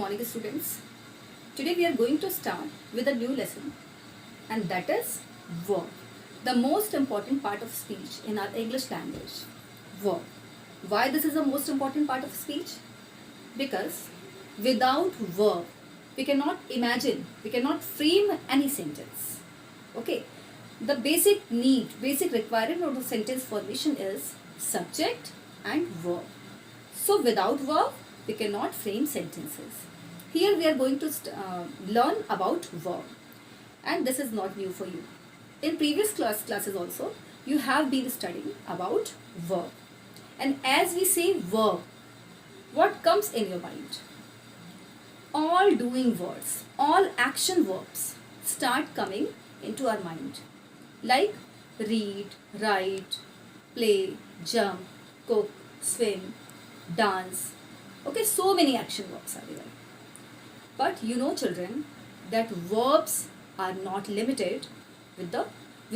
morning, students. Today we are going to start with a new lesson, and that is verb, the most important part of speech in our English language. Verb. Why this is the most important part of speech? Because without verb, we cannot imagine, we cannot frame any sentence. Okay. The basic need, basic requirement of the sentence formation is subject and verb. So without verb, we cannot frame sentences. Here we are going to learn about verb, and this is not new for you. In previous classes also, you have been studying about verb. And as we say verb, what comes in your mind? All doing words, all action verbs start coming into our mind. Like read, write, play, jump, cook, swim, dance. Okay, so many action verbs are there. But you know, children, that verbs are not limited with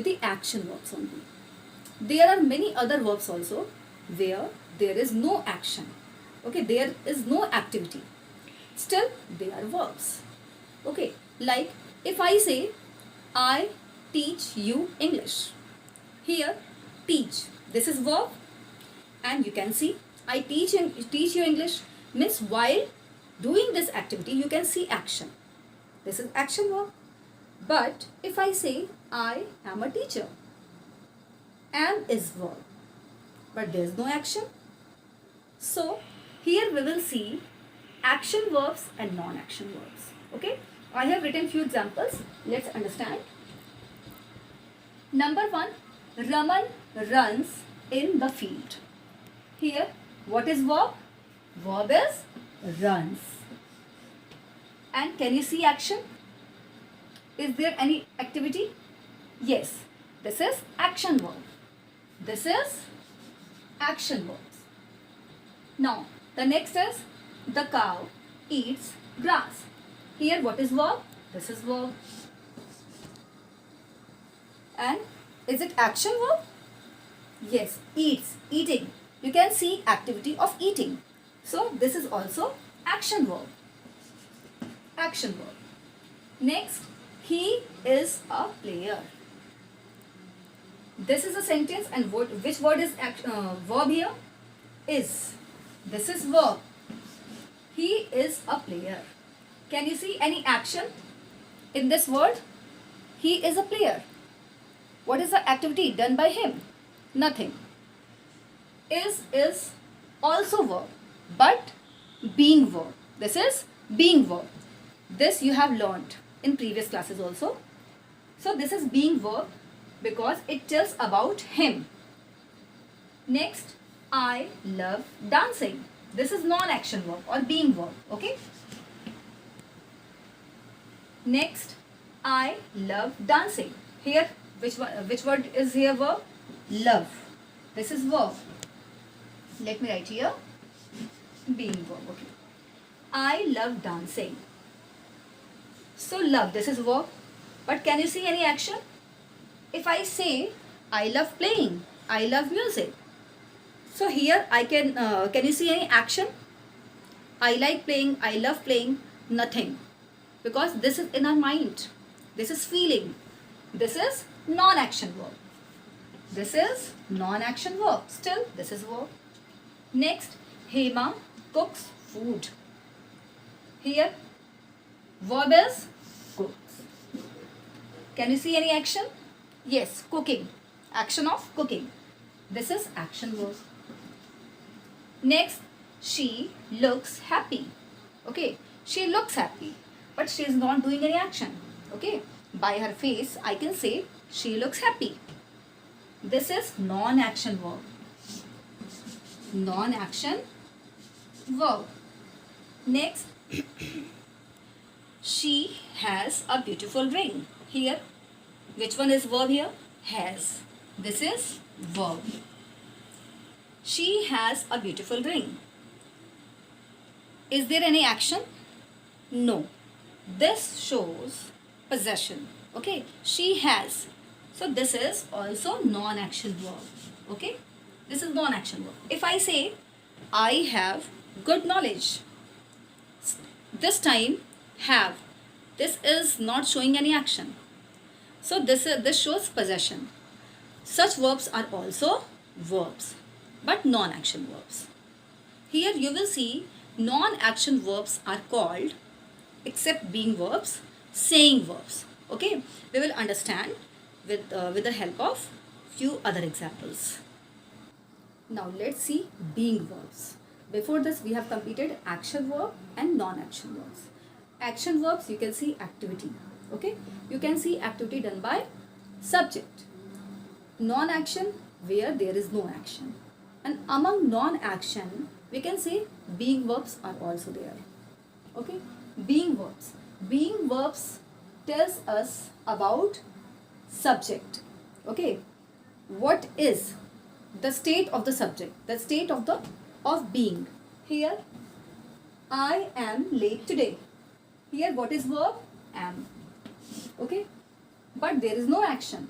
the action verbs only. There are many other verbs also where there is no action. Okay, there is no activity. Still, they are verbs. Okay, like if I say, I teach you English. Here, teach. This is verb, and you can see I teach you English means while doing this activity you can see action. This is action verb. But if I say I am a teacher, am is verb, but there is no action. So here we will see action verbs and non-action verbs. Okay, I have written few examples. Let's understand. Number 1, Raman runs in the field. Here, what is verb? Verb is runs. And can you see action? Is there any activity? Yes, this is action verb. This is action verbs. Now, the next is the cow eats grass. Here, what is verb? This is verb. And is it action verb? Yes, eats, eating. You can see activity of eating. So this is also action verb. Action verb. Next, he is a player. This is a sentence, and which word is verb here? Is. This is verb. He is a player. Can you see any action in this word? He is a player. What is the activity done by him? Nothing. Is also verb, but being verb. This is being verb. This you have learnt in previous classes also. So this is being verb because it tells about him. Next, I love dancing. This is non-action verb or being verb. Okay. Next, I love dancing. Here, which word is here verb? Love. This is verb. Let me write here. Being verb. Okay. I love dancing. So love, this is verb. But can you see any action? If I say I love playing, I love music. So here I can you see any action? I like playing, I love playing, nothing. Because this is in our mind. This is feeling. This is non-action verb. This is non-action verb. Still, this is verb. Next, Hema cooks food. Here, verb is cooks. Can you see any action? Yes, cooking. Action of cooking. This is action verb. Next, she looks happy. Okay, she looks happy, but she is not doing any action. Okay, by her face, I can say she looks happy. This is non-action verb. Non-action verb. Next, she has a beautiful ring. Here, which one is verb here? Has. This is verb. She has a beautiful ring. Is there any action? No. This shows possession. Okay, she has. So this is also non-action verb. Okay, this is non-action verb. If I say I have good knowledge, This time have. This is not showing any action. So this shows possession. Such verbs are also verbs, but non-action verbs. Here you will see non-action verbs are called, except being verbs, saying verbs. Okay, we will understand with the help of few other examples. Now let's see being verbs. Before this we have completed action verb and non-action verbs. Action verbs, you can see activity. Okay, you can see activity done by subject. Non-action, where there is no action. And among non-action, we can say being verbs are also there. Okay, being verbs. Being verbs tells us about subject. Okay, what is the state of the subject, the state of being. Here, I am late today. Here, what is verb? Am. Okay, but there is no action.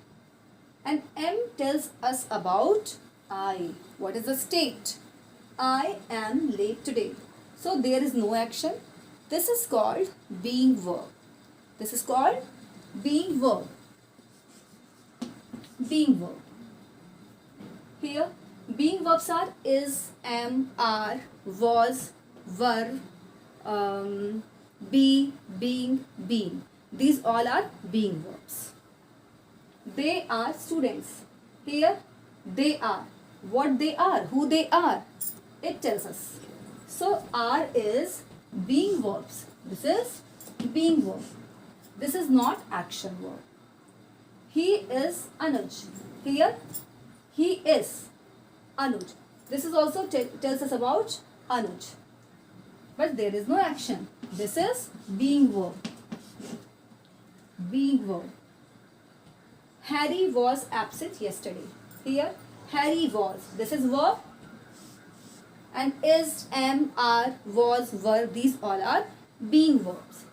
And am tells us about I. What is the state? I am late today. So there is no action. This is called being verb. This is called being verb. Being verb. Here, being verbs are is, am, are, was, were, be, being, been. These all are being verbs. They are students. Here, they are. What they are, who they are, it tells us. So, are is being verbs. This is being verb. This is not action verb. He is Anuj. Here, he is Anuj. This is also tells us about Anuj. But there is no action. This is being verb. Being verb. Harry was absent yesterday. Here, Harry was. This is verb. And is, am, are, was, were. These all are being verbs.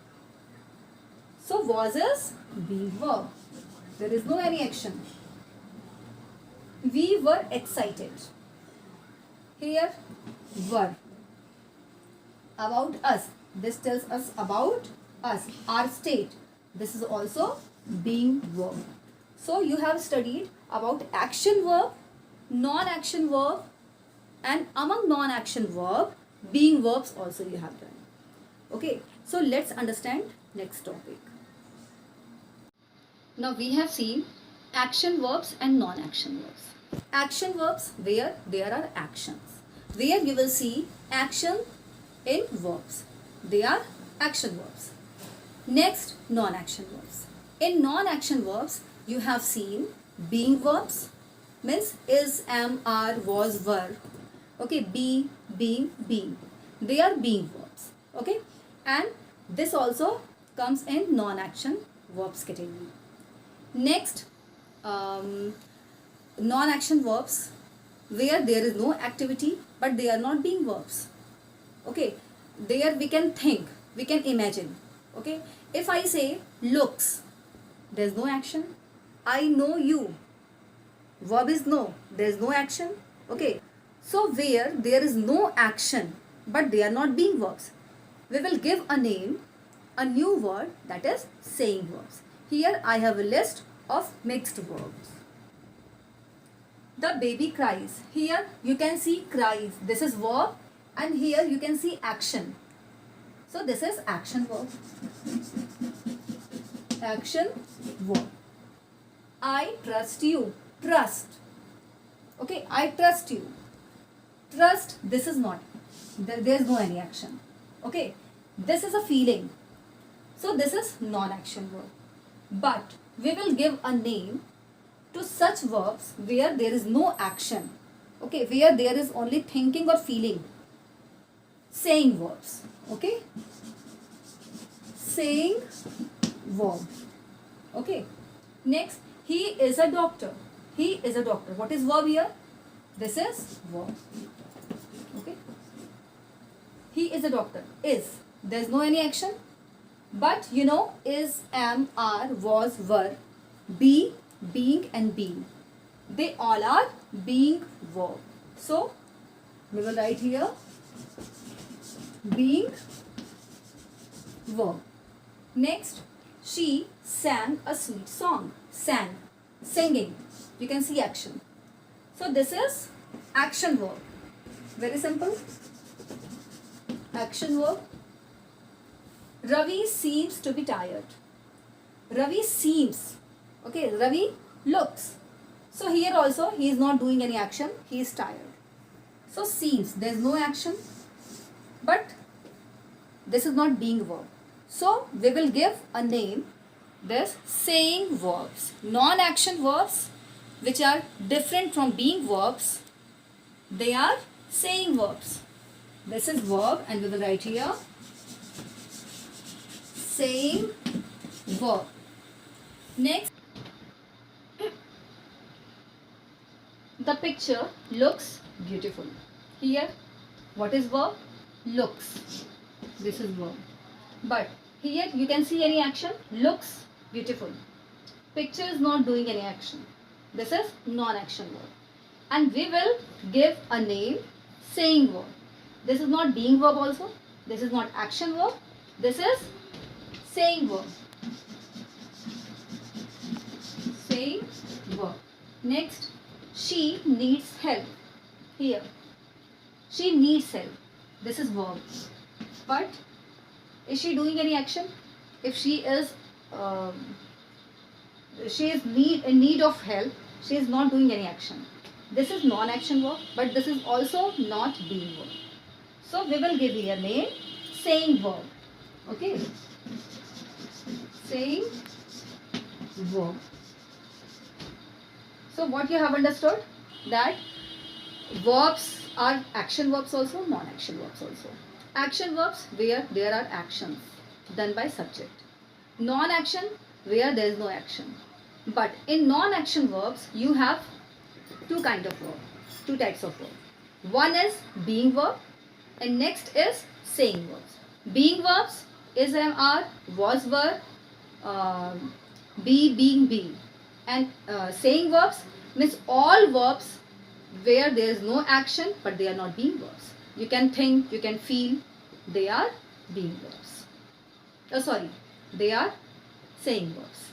So, was is being verb. There is no any action. We were excited. Here, were. About us. This tells us about us, our state. This is also being verb. So, you have studied about action verb, non-action verb, and among non-action verb, being verbs also you have done. Okay, so let's understand next topic. Now we have seen action verbs and non-action verbs. Action verbs where there are actions. Where you will see action in verbs. They are action verbs. Next, non-action verbs. In non-action verbs, you have seen being verbs, means is, am, are, was, were. Okay, be, being, being. They are being verbs. Okay, and this also comes in non-action verbs category. Next, non-action verbs where there is no activity but they are not being verbs. Okay, there we can think, we can imagine. Okay, if I say looks, there is no action. I know you. Verb is know, there is no action. Okay, so where there is no action but they are not being verbs, we will give a name, a new word, that is saying verbs. Here I have a list of mixed verbs. The baby cries. Here you can see cries. This is verb, and here you can see action. So this is action verb. Action verb. I trust you. Trust. Okay, I trust you. Trust, this is not. There is no any action. Okay, this is a feeling. So this is non-action verb. But we will give a name to such verbs where there is no action. Okay, where there is only thinking or feeling. Saying verbs. Okay, saying verb. Okay, next, he is a doctor. He is a doctor. What is verb here? This is verb. Okay, he is a doctor. Is, there is no any action. But you know, is, am, are, was, were, be, being and being. They all are being verb. So, we will write here being verb. Next, she sang a sweet song. Sang, singing. You can see action. So this is action verb. Very simple. Action verb. Ravi seems to be tired. Ravi seems. Okay, Ravi looks. So here also he is not doing any action. He is tired. So seems. There is no action. But this is not being verb. So we will give a name. This saying verbs. Non-action verbs which are different from being verbs. They are saying verbs. This is verb and we will write here saying verb. Next, the picture looks beautiful. Here, what is verb? Looks. This is verb. But here you can see any action. Looks beautiful. Picture is not doing any action. This is non-action verb. And we will give a name saying verb. This is not being verb also. This is not action verb. This is saying verb. Saying verb. Next, she needs help. Here, she needs help. This is verb. But is she doing any action? If she is in need of help, she is not doing any action. This is non-action verb, but this is also not being verb. So we will give here name saying verb. Okay. Saying verb. So what you have understood? That verbs are action verbs also, non-action verbs also. Action verbs where there are actions done by subject. Non-action where there is no action. But in non-action verbs you have two types of verb. One is being verb and next is saying verbs. Being verbs is are, was were, be, being, be. And saying verbs means all verbs where there is no action but they are not being verbs. You can think, you can feel, they are being verbs. They are saying verbs.